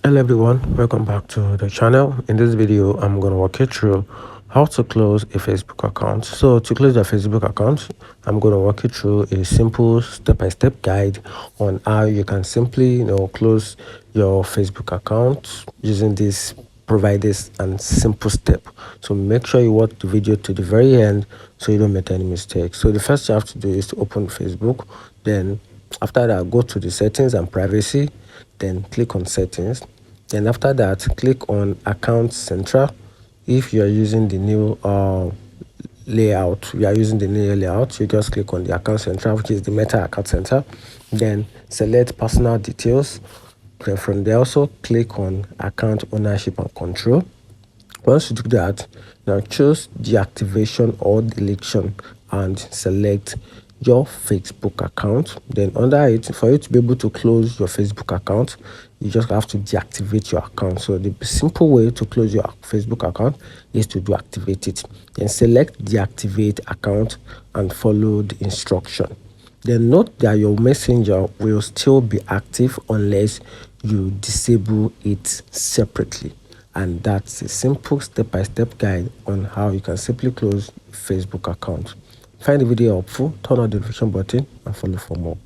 Hello everyone, welcome back to the channel. In this video I'm going to walk you through how to close a Facebook account. So to close a Facebook account, I'm going to walk you through a simple step-by-step guide on how you can simply close your Facebook account using this provide this and simple step. So make sure you watch the video to the very end so you don't make any mistakes. So the first you have to do is to open Facebook. Then after that, go to the settings and privacy, then click on settings. Then after that, click on account central. If you are using the new layout, you just click on the account central, which is the meta account center. Then select personal details. Then from there, also click on account ownership and control. Once you do that, now choose deactivation or deletion and select your Facebook account. Then under it, for you to be able to close your Facebook account, you just have to deactivate your account. So the simple way to close your Facebook account is to deactivate it. Then select deactivate account and follow the instruction. Then note that your messenger will still be active unless you disable it separately. And that's a simple step-by-step guide on how you can simply close Facebook account. Find the video helpful, turn on the notification button and follow for more.